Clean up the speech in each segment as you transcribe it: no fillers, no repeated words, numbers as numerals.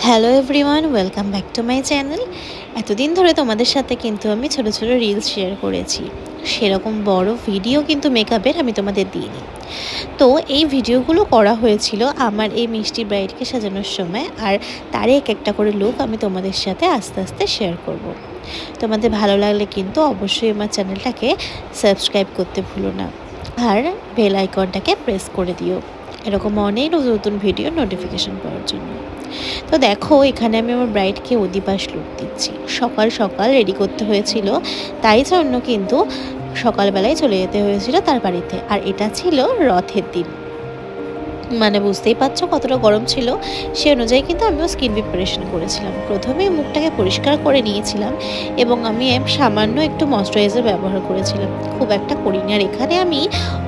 Hello everyone, welcome back to my channel. এতদিন ধরে তোমাদের সাথে কিন্তু আমি ছোট ছোট রিলস শেয়ার করেছি, সেরকম বড় ভিডিও কিন্তু মেকআপের আমি তোমাদের দিইনি। তো এই ভিডিওগুলো করা হয়েছিল আমার এই মিষ্টি ব্রাইডকে সাজানোর সময়, আর তারই এক একটা করে লুক আমি তোমাদের সাথে আস্তে আস্তে শেয়ার করব। তোমাদের ভালো লাগলে কিন্তু অবশ্যই আমার চ্যানেলটাকে সাবস্ক্রাইব করতে ভুলো না, আর বেল আইকনটাকে প্রেস করে দিও এরকম অনেক নতুন ভিডিও নোটিফিকেশন পাওয়ার জন্য। তো দেখো, এখানে আমি আমার ব্রাইডকে অধিবাস লুক দিচ্ছি। সকাল সকাল রেডি করতে হয়েছিল, তাই জন্য কিন্তু সকালবেলায় চলে যেতে হয়েছিল তার বাড়িতে। আর এটা ছিল রথের দিন, মানে বুঝতেই পারছো কতটা গরম ছিল। সে অনুযায়ী কিন্তু আমিও স্কিন প্রিপারেশন করেছিলাম। প্রথমে মুখটাকে পরিষ্কার করে নিয়েছিলাম এবং আমি সামান্য একটু ময়শ্চারাইজার ব্যবহার করেছিলাম, খুব একটা করিনি। আর এখানে আমি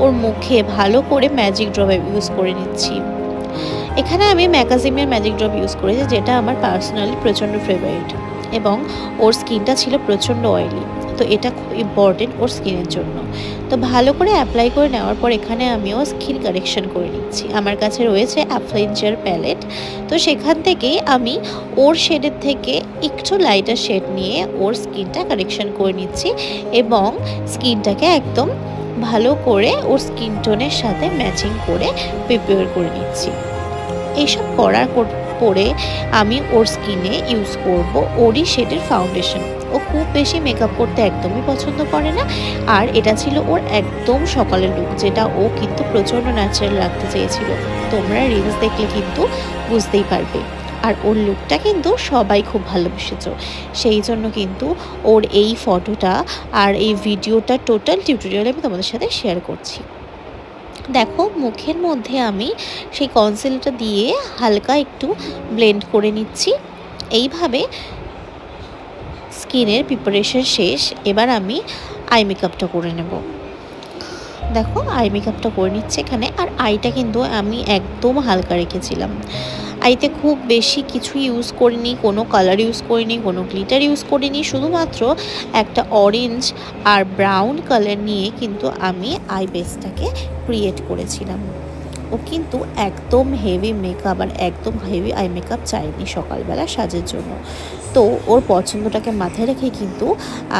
ওর মুখে ভালো করে ম্যাজিক ড্রপ ইউজ করে নিচ্ছি। এখানে আমি ম্যাগাজিমের ম্যাজিক ড্রপ ইউজ করেছি, যেটা আমার পার্সোনালি প্রচণ্ড ফেভারিট, এবং ওর স্কিনটা ছিল প্রচণ্ড অয়েলি, তো এটা খুব ইম্পর্টেন্ট ওর স্কিনের জন্য। তো ভালো করে অ্যাপ্লাই করে নেওয়ার পর এখানে আমিও স্কিন কারেকশন করে নিচ্ছি। আমার কাছে রয়েছে অ্যাফ্লেঞ্জার প্যালেট, তো সেখান থেকেই আমি ওর শেডের থেকে একটু লাইটার শেড নিয়ে ওর স্কিনটা কারেকশন করে নিচ্ছি, এবং স্কিনটাকে একদম ভালো করে ওর স্কিন টোনের সাথে ম্যাচিং করে প্রিপেয়ার করে নিচ্ছি। এইসব করার পরে আমি ওর স্কিনে ইউজ করব ওরই শেডের ফাউন্ডেশন। ও খুব বেশি মেকআপ করতে একদমই পছন্দ করে না, আর এটা ছিল ওর একদম সকালের লুক, যেটা ও কিন্তু প্রচণ্ড ন্যাচারাল রাখতে চেয়েছিল। তোমরা রিলস দেখলে কিন্তু বুঝতেই পারবে। আর ওর লুকটা কিন্তু সবাই খুব ভালোবেসেছো, সেই জন্য কিন্তু ওর এই ফটোটা আর এই ভিডিওটা টোটাল টিউটোরিয়াল আমি তোমাদের সাথে শেয়ার করছি। দেখো, মুখের মধ্যে আমি সেই কনসিলারটা দিয়ে হালকা একটু ব্লেন্ড করে নিচ্ছি। এইভাবে স্কিনের প্রিপারেশন শেষ, এবার আমি আই মেকআপটা করে নেব। দেখো, আই মেকআপটা করে নিচ্ছে এখানে। আর আইটা কিন্তু আমি একদম হালকা রেখেছিলাম। আইতে খুব বেশি কিছু ইউজ করিনি, কোনো কালার ইউজ করিনি, কোনো গ্লিটার ইউজ করিনি, শুধুমাত্র একটা অরেঞ্জ আর ব্রাউন কালার নিয়ে কিন্তু আমি আই বেসটাকে ক্রিয়েট করেছিলাম। ও কিন্তু একদম হেভি মেকআপ আর একদম হেভি আই মেকআপ চাইনি সকালবেলা সাজের জন্য। তো ওর পছন্দটাকে মাথায় রেখে কিন্তু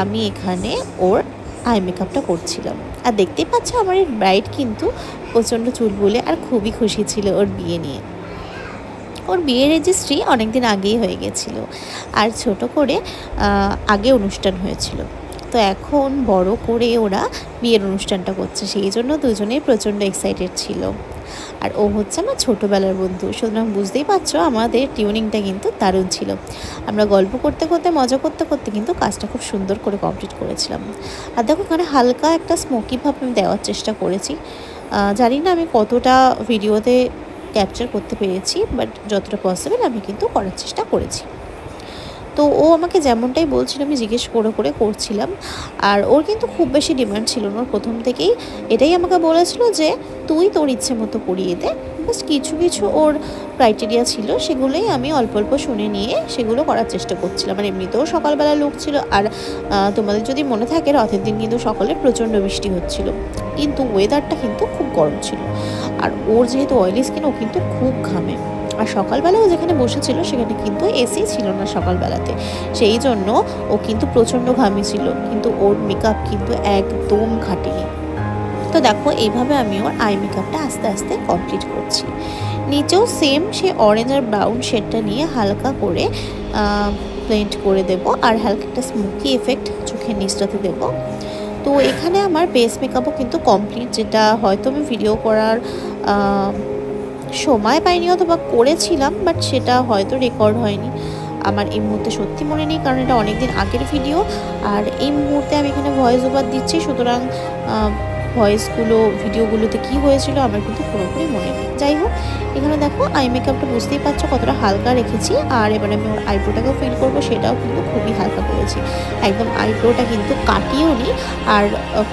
আমি এখানে ওর আই মেকআপটা করছিলাম। আর দেখতেই পাচ্ছ আমার এই ব্রাইড কিন্তু প্রচণ্ড চুলবুলে আর খুবই খুশি ছিল ওর বিয়ে নিয়ে। ওর বিয়ের রেজিস্ট্রি অনেক দিন আগেই হয়ে গেছিলো, আর ছোট করে আগে অনুষ্ঠান হয়েছিল। তো এখন বড় করে ওরা বিয়ের অনুষ্ঠানটা করছে, সেই জন্য দুজনেই প্রচণ্ড এক্সাইটেড ছিল। আর ও হচ্ছে আমার ছোটোবেলার বন্ধু, সুতরাং বুঝতেই পারছো আমাদের টিউনিংটা কিন্তু দারুণ ছিল। আমরা গল্প করতে করতে মজা করতে করতে কিন্তু কাজটা খুব সুন্দর করে কমপ্লিট করেছিলাম। আর দেখো, এখানে হালকা একটা স্মোকি ভাব আমি দেওয়ার চেষ্টা করেছি। জানি না আমি কতটা ভিডিওতে ক্যাপচার করতে পেরেছি, বাট যতটা পসিবল আমি কিন্তু করার চেষ্টা করেছি। তো ও আমাকে যেমনটাই বলছিল আমি জিজ্ঞেস করে করে করছিলাম। আর ওর কিন্তু খুব বেশি ডিমান্ড ছিল না, ওর প্রথম থেকেই এটাই আমাকে বলেছিল যে তুই তোর ইচ্ছে মতো করিয়ে দে। জাস্ট কিছু কিছু ওর ক্রাইটেরিয়া ছিল, সেগুলোই আমি অল্প অল্প শুনে নিয়ে সেগুলো করার চেষ্টা করছিলাম। আর এমনিতেও সকালবেলা লোক ছিল। আর তোমাদের যদি মনে থাকে, রথের দিন কিন্তু সকালে প্রচণ্ড বৃষ্টি হচ্ছিল, কিন্তু ওয়েদারটা কিন্তু খুব গরম ছিল। আর ওর যেহেতু অয়েলি স্কিন, ও কিন্তু খুব ঘামে। আর সকালবেলাও যেখানে বসেছিল সেখানে কিন্তু এসি ছিল না সকালবেলাতে, সেই জন্য ও কিন্তু প্রচণ্ড ঘামিয়েছিল, কিন্তু ওর মেকআপ কিন্তু একদম ঘাটেনি। তো দেখো, এইভাবে আমি ওর আই মেকআপটা আস্তে আস্তে কমপ্লিট করছি। নিচেও সেম সে অরেঞ্জ আর ব্রাউন শেডটা নিয়ে হালকা করে ব্লেন্ড করে দেব, আর হালকা একটা স্মোকি এফেক্ট চোখের নিচটাতে দেব। তো এখানে আমার বেস মেকআপও কিন্তু কমপ্লিট, যেটা হয়তো আমি ভিডিও করার সময় পাইনি, অথবা করেছিলাম বাট সেটা হয়তো রেকর্ড হয়নি। আমার এই মুহূর্তে সত্যি মনে নেই, কারণ এটা অনেক দিন আগের ভিডিও। আর এই মুহূর্তে আমি এখানে ভয়েস ওভার দিচ্ছি, সুতরাং ভয়েসগুলো ভিডিওগুলোতে কি হয়েছিল আমার কিন্তু পুরোপুরি মনে নেই। যাই হোক, এখানে দেখো আই মেকআপটা বুঝতেই পারছো কতটা হালকা রেখেছি। আর এবার আমি ওর আইব্রোটাকেও ফিল করবো, সেটাও কিন্তু খুবই হালকা করেছি। একদম আইব্রোটা কিন্তু কাটিয়েও নি, আর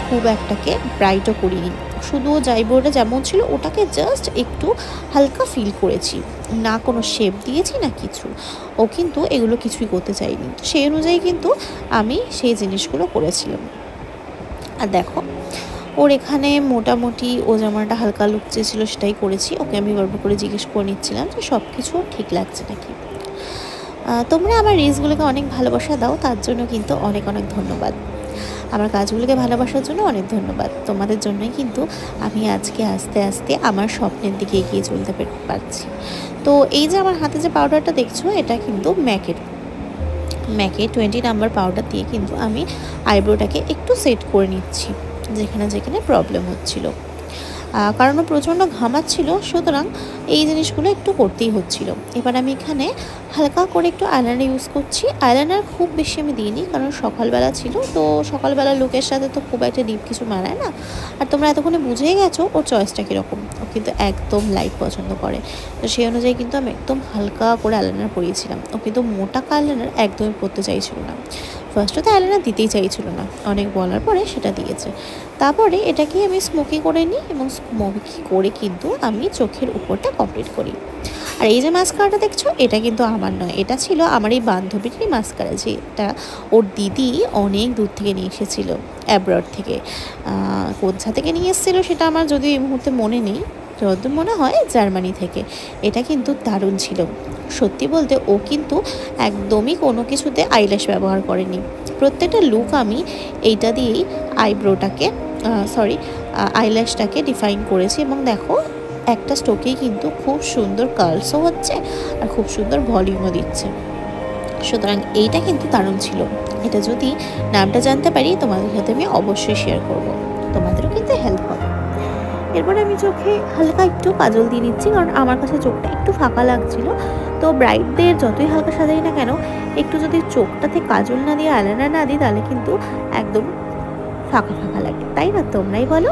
খুব একটাকে ব্রাইটও করিনি। শুধু আইব্রোটা যেমন ছিল ওটাকে জাস্ট একটু হালকা ফিল করেছি, না কোনো শেপ দিয়েছি না কিছু। ও কিন্তু এগুলো কিছুই করতে চাইনি, সেই অনুযায়ী কিন্তু আমি সেই জিনিসগুলো করেছিলাম। আর দেখো, ওর এখানে মোটামুটি ও জামাটা হালকা লুক চেয়েছিল সেটাই করেছি। ওকে আমি বারবার করে জিজ্ঞেস করে নিচ্ছিলাম যে সব কিছু ঠিক লাগছে নাকি। তোমরা আমার রিলসগুলোকে অনেক ভালোবাসা দাও, তার জন্য কিন্তু অনেক অনেক ধন্যবাদ। আমার কাজগুলোকে ভালোবাসার জন্য অনেক ধন্যবাদ। তোমাদের জন্যই কিন্তু আমি আজকে আস্তে আস্তে আমার স্বপ্নের দিকে এগিয়ে চলতে পারছি। তো এই যে আমার হাতে যে পাউডারটা দেখছো, এটা কিন্তু ম্যাকে 20 নাম্বার পাউডার দিয়ে কিন্তু আমি আইব্রোটাকে একটু সেট করে নিচ্ছি, যেখানে যেখানে প্রবলেম হচ্ছিল। কারণ প্রচণ্ড ঘামাচ্ছিল, সুতরাং এই জিনিসগুলো একটু করতেই হচ্ছিল। এবার আমি এখানে হালকা করে একটু আইলাইনার ইউজ করছি। আইলাইনার খুব বেশি আমি দিইনি, কারণ সকালবেলা ছিল, তো সকালবেলা লুকের সাথে তো খুব একটা ডিপ কিছু মানায় না। আর তোমরা এতক্ষণে বুঝেই গেছো ওর চয়েসটা কীরকম। ও কিন্তু একদম লাইট পছন্দ করে, তো সেই অনুযায়ী কিন্তু আমি একদম হালকা করে আইলাইনার পরিয়েছিলাম। ও কিন্তু মোটা আইলাইনার একদমই পরতে চাইছিল না। ফার্স্টে তো আইলাইনার দিতেই চাইছিল না, অনেক বলার পরে সেটা দিয়েছে। তারপরে এটাকে আমি স্মোকি করে নিই, এবং স্মোকি করে কিন্তু আমি চোখের উপরটা কমপ্লিট করি। আর এই যে মাস্কারাটা দেখছো, এটা কিন্তু আমার নয়, এটা ছিল আমার এই বান্ধবীরই মাস্কারা, যেটা ওর দিদি অনেক দূর থেকে নিয়ে এসেছিলো, অ্যাব্রড থেকে। কোথা থেকে নিয়ে এসেছিলো সেটা আমার যদিও এই মুহূর্তে মনে নেই, যতদূর মনে হয় জার্মানি থেকে। এটা কিন্তু দারুণ ছিল। সত্যি বলতে ও কিন্তু একদমই কোনো কিছুতে আইল্যাশ ব্যবহার করেনি। প্রত্যেকটা লুক আমি এইটা দিয়েই আইব্রোটাকে আইল্যাশটাকে ডিফাইন করেছি। এবং দেখো একটা স্ট্রোকেই কিন্তু খুব সুন্দর কার্লসও হচ্ছে আর খুব সুন্দর ভলিউমও দিচ্ছে। সুতরাং এইটা কিন্তু দারুণ ছিল। এটা যদি নামটা জানতে পারি তোমাদের সাথে আমি অবশ্যই শেয়ার করব, তোমাদেরও কিন্তু হেল্প হবে। এরপরে আমি চোখে হালকা একটু কাজল দিয়ে নিচ্ছি, কারণ আমার কাছে চোখটা একটু ফাঁকা লাগছিল। তো ব্রাইডদের যতই হালকা সাজাই না কেন, একটু যদি চোখটাতে কাজল না দিয়ে আইলাইনার না দিই, তাহলে কিন্তু একদম ফাঁকা ফাঁকা লাগে, তাই না? তোমরাই বলো।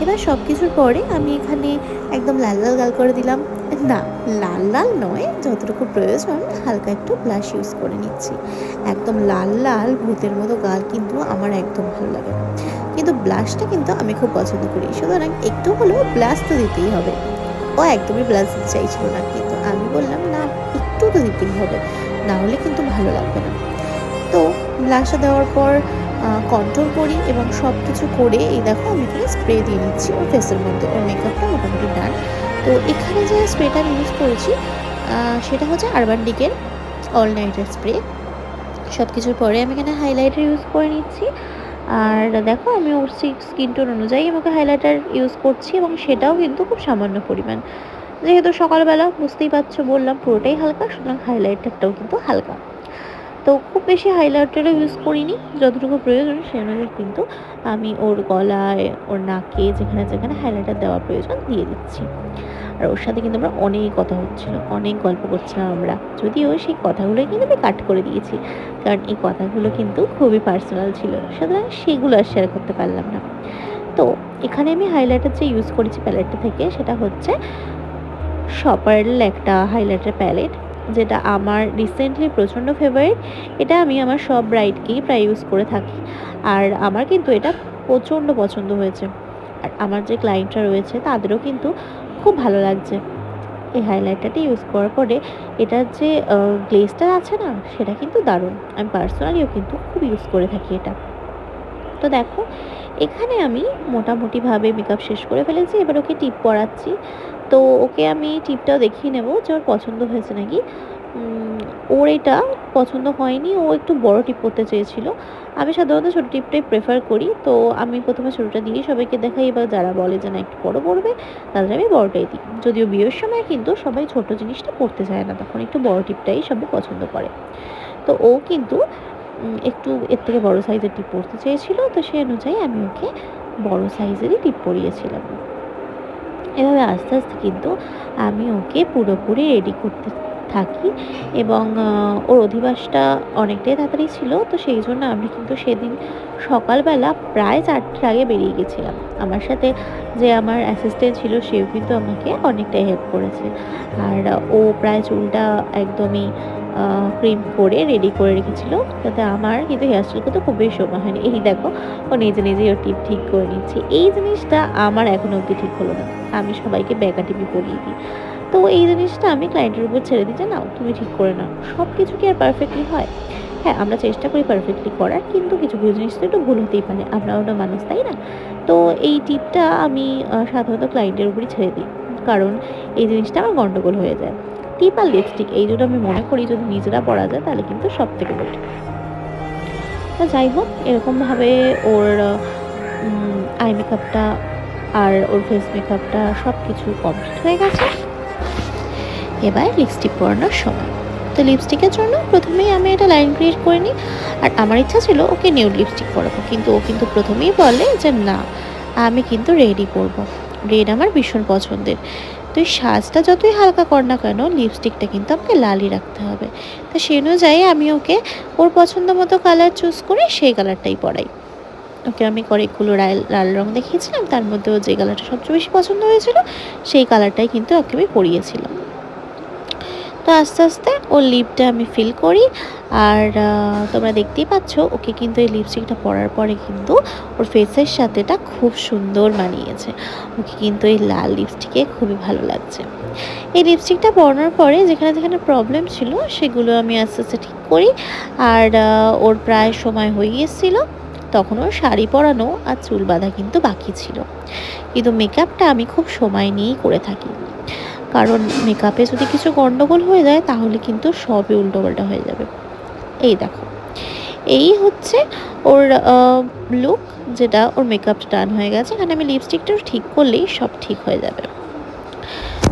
এবার সব কিছুর পরে আমি এখানে একদম লাল লাল গাল করে দিলাম। না, লাল লাল নয়, যতটুকু প্রয়োজন হালকা একটু ব্লাশ ইউজ করে নিচ্ছি। একদম লাল লাল ভূতের মতো গাল কিন্তু আমার একদম ভালো লাগে না, কিন্তু ব্লাশটা কিন্তু আমি খুব পছন্দ করি, সুতরাং একটু হলেও ব্লাশ তো দিতেই হবে। ও একদমই ব্লাশ দিতে চাইছিল না, কিন্তু আমি বললাম না, একটু তো দিতেই হবে, না হলে কিন্তু ভালো লাগবে না। তো ব্লাশটা দেওয়ার পর কন্ট্রোল করি, এবং সব কিছু করে এই দেখো আমি এখানে স্প্রে দিয়ে নিচ্ছি ওর ফেসের মধ্যে। ওর মেকআপটা মোটামুটি ডান। তো এখানে যে স্প্রেটা আমি ইউজ করেছি সেটা হচ্ছে আরবান ডিকের অল নাইটার স্প্রে। সব কিছুর পরে আমি এখানে হাইলাইটার ইউজ করে নিচ্ছি। আর দেখো আমি ওর স্কিন টোন অনুযায়ী আমাকে হাইলাইটার ইউজ করছি, এবং সেটাও কিন্তু খুব সামান্য পরিমাণ, যেহেতু সকালবেলা বুঝতেই পারছো বললাম পুরোটাই হালকা, সুতরাং হাইলাইটারটাও কিন্তু হালকা। তো খুব বেশি হাইলাইটারও ইউজ করিনি, যতটুকু প্রয়োজন সে অনুযায়ী কিন্তু আমি ওর গলায়, ওর নাকে যেখানে যেখানে হাইলাইটার দেওয়া প্রয়োজন দিয়ে দিচ্ছি। আর ওর সাথে কিন্তু আমরা অনেক কথা হচ্ছিলো, অনেক গল্প করছিলাম আমরা, যদিও সেই কথাগুলোই কিন্তু আমি কাট করে দিয়েছি, কারণ এই কথাগুলো কিন্তু খুবই পার্সোনাল ছিল, সুতরাং সেগুলো আর শেয়ার করতে পারলাম না। তো এখানে আমি হাইলাইটার যে ইউজ করেছি প্যালেটটা থেকে, সেটা হচ্ছে শপারেল একটা হাইলাইটার প্যালেট, যেটা আমার রিসেন্টলি প্রচণ্ড ফেভারিট। এটা আমি আমার সব ব্রাইডকেই প্রায় ইউজ করে থাকি, আর আমার কিন্তু এটা প্রচণ্ড পছন্দ হয়েছে। আর আমার যে ক্লায়েন্টরা রয়েছে তাদেরও কিন্তু খুব ভালো লাগছে এই হাইলাইটারটা ইউজ করার পরে। এটার যে গ্লেজটা আছে না, সেটা কিন্তু দারুণ। আমি পার্সোনালিও কিন্তু খুব ইউজ করে থাকি এটা। তো দেখো এখানে আমি মোটামুটিভাবে মেকআপ শেষ করে ফেলেছি, এবার ওকে টিপ পরাচ্ছি। তো ওকে আমি টিপটাও দেখিয়ে নেব যে ওর পছন্দ হয়েছে নাকি। ওর এটা পছন্দ হয়নি, ও একটু বড় টিপ পরতে চেয়েছিল। আমি সাধারণত ছোটো টিপটাই প্রেফার করি, তো আমি প্রথমে ছোটোটা দিয়ে সবাইকে দেখাই, এবার যারা বলে যে না একটু বড় পড়বে তাদের আমি বড়টাই দিই। যদিও বিয়ের সময় কিন্তু সবাই ছোটো জিনিসটা পরতে চায় না, তখন একটু বড় টিপটাই সবাই পছন্দ করে। তো ও কিন্তু একটু এর থেকে বড় সাইজের টিপ পরতে চেয়েছিল, তো সেই অনুযায়ী আমি ওকে বড় সাইজেরই টিপ পরিয়েছিলাম। এভাবে আস্তে আস্তে কিন্তু আমি ওকে পুরোপুরি রেডি করতে থাকি, এবং ওর অধিবাসটা অনেকটাই তাড়াতাড়ি ছিল, তো সেই জন্য আমি কিন্তু সেদিন সকালবেলা প্রায় 4টের আগে বেরিয়ে গেছিলাম। আমার সাথে যে আমার অ্যাসিস্ট্যান্ট ছিল সেও কিন্তু আমাকে অনেকটাই হেল্প করেছে। আর ও প্রায় চুলটা একদমই ক্রিম করে রেডি করে রেখেছিল, যাতে আমার কিন্তু হেয়ারস্টাইল করতে খুব বেশি সময় হয়নি। এই দেখো ও নিজে নিজেই ওর টিপ ঠিক করে নিচ্ছে। এই জিনিসটা আমার এখনও অবধি ঠিক হলো না, আমি সবাইকে ব্যাকা টিপি পরিয়ে দিই। তো এই জিনিসটা আমি ক্লায়েন্টের উপর ছেড়ে দিই যে নাও তুমি ঠিক করে নাও। সব কিছু কি আর পারফেক্টলি হয়? হ্যাঁ, আমরা চেষ্টা করি পারফেক্টলি করার, কিন্তু কিছু কিছু জিনিস তো একটু ভুল হতেই পারে, আমরাও না মানুষ, তাই না? তো এই টিপটা আমি সাধারণত ক্লায়েন্টের উপরই ছেড়ে দিই, কারণ এই জিনিসটা আমার গন্ডগোল হয়ে যায়। টিপ আর লিপস্টিক এই দুটো আমি মনে করি যদি নিজেরা পরা যায় তাহলে কিন্তু সব থেকে বেটার। তো যাই হোক, এরকমভাবে ওর আই মেকআপটা আর ওর ফেস মেকআপটা সব কিছু কমপ্লিট হয়ে গেছে। এবার লিপস্টিক পরানোর সময়। তো লিপস্টিকের জন্য প্রথমেই আমি একটা লাইন ক্রিয়েট করে নিই। আর আমার ইচ্ছা ছিল ওকে নিউড লিপস্টিক পরাবো, কিন্তু ও কিন্তু প্রথমেই বলে যে না, আমি কিন্তু রেডই পরবো, রেড আমার ভীষণ পছন্দের। তো এই সাজটা যতই হালকা কর না কেন, লিপস্টিকটা কিন্তু আমাকে লালই রাখতে হবে। তো সেই অনুযায়ী আমি ওকে ওর পছন্দ মতো কালার চুজ করে সেই কালারটাই পরাই। ওকে আমি অনেকগুলো লাল রং দেখিয়েছিলাম, তার মধ্যে ও যে কালারটা সবচেয়ে বেশি পছন্দ হয়েছিল সেই কালারটাই কিন্তু ওকে আমি পরিয়েছিলাম। তো আস্তে আস্তে ওর লিপটা আমি ফিল করি। আর তোমরা দেখতেই পাচ্ছ ওকে কিন্তু এই লিপস্টিকটা পরার পরে কিন্তু ওর ফেসের সাথে এটা খুব সুন্দর মানিয়েছে। ওকে কিন্তু এই লাল লিপস্টিকে খুবই ভালো লাগছে। এই লিপস্টিকটা পরানোর পরে যেখানে যেখানে প্রবলেম ছিল সেগুলো আমি আস্তে আস্তে ঠিক করি। আর ওর প্রায় সময় হয়ে গিয়েছিল, তখন ওর শাড়ি পরানো আর চুল বাঁধা কিন্তু বাকি ছিল। কিন্তু মেকআপটা আমি খুব সময় নিয়েই করে থাকি, কারণ মেকআপে যদি কিছু গন্ডগোল হয়ে যায় তাহলে কিন্তু সবই উল্টোপাল্টা হয়ে যাবে। এই দেখো, এই হচ্ছে ওর লুক, যেটা ওর মেকআপটা ডান হয়ে গেছে। এখানে আমি লিপস্টিকটাও ঠিক করলেই সব ঠিক হয়ে যাবে।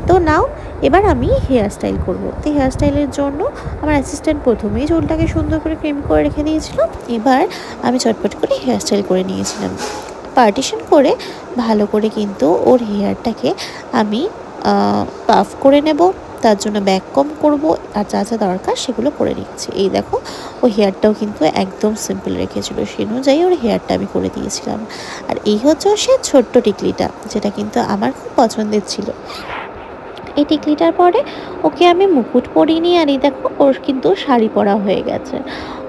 তো নাও এবার আমি হেয়ার স্টাইল করবো। তো হেয়ার স্টাইলের জন্য আমার অ্যাসিস্ট্যান্ট প্রথমেই চুলটাকে সুন্দর করে ক্রিম করে রেখে দিয়েছিল। এবার আমি চটপট করে হেয়ার স্টাইল করে নিয়েছিলাম। পার্টিশন করে ভালো করে কিন্তু ওর হেয়ারটাকে আমি পাফ করে নেব। তার জন্য ব্যাক কম করব আর যা যা দরকার সেগুলো করে নিচ্ছি। এই দেখো, ও হেয়ারটাও কিন্তু একদম সিম্পল রেখেছিল, সেই অনুযায়ী ওর হেয়ারটা আমি করে দিয়েছিলাম। আর এই হচ্ছে সে ছোট্ট টিকলিটা, যেটা কিন্তু আমার খুব পছন্দের ছিল। এই টিকলিটার পরে ওকে আমি মুকুট পরিয়ে নিই। আর এই দেখো, ওর কিন্তু শাড়ি পরা হয়ে গেছে।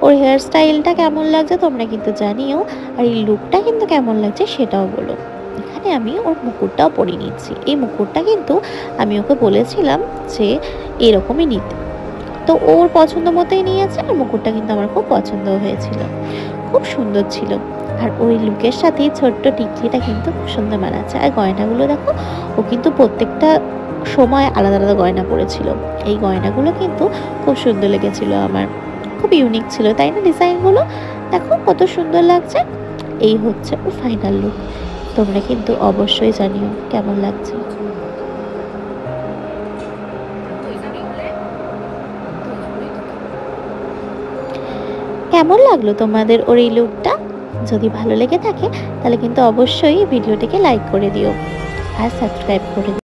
ওর হেয়ার স্টাইলটা কেমন লাগছে তোমরা কিন্তু জানিও, আর এই লুকটা কিন্তু কেমন লাগছে সেটাও বলো। এখানে আমি ওর মুকুটটাও পরিয়ে নিচ্ছি। এই মুকুটটা কিন্তু আমি ওকে বলেছিলাম যে এরকমই নিতে, তো ওর পছন্দ মতোই নিয়েছে। আর মুকুটটা কিন্তু আমার খুব পছন্দ হয়েছিল, খুব সুন্দর ছিল। আর ওই লুকের সাথে ছোট্ট টিকলিটা কিন্তু খুব সুন্দর মানাচ্ছে। আর গয়নাগুলো দেখো, ও কিন্তু প্রত্যেকটা সময় আলাদা আলাদা গয়না পরেছিল। এই গয়নাগুলো কিন্তু খুব সুন্দর লেগেছিল আমার, খুব ইউনিক ছিল, তাই না? ডিজাইনগুলো দেখো কত সুন্দর লাগছে। এই হচ্ছে ওর ফাইনাল লুক। তোমরা কিন্তু অবশ্যই জানিও কেমন লাগছে। কেমন লাগলো তোমাদের ওর এই লুকটা? যদি ভালো লেগে থাকে তাহলে কিন্তু অবশ্যই ভিডিওটিকে লাইক করে দিও আর সাবস্ক্রাইব করে দিও।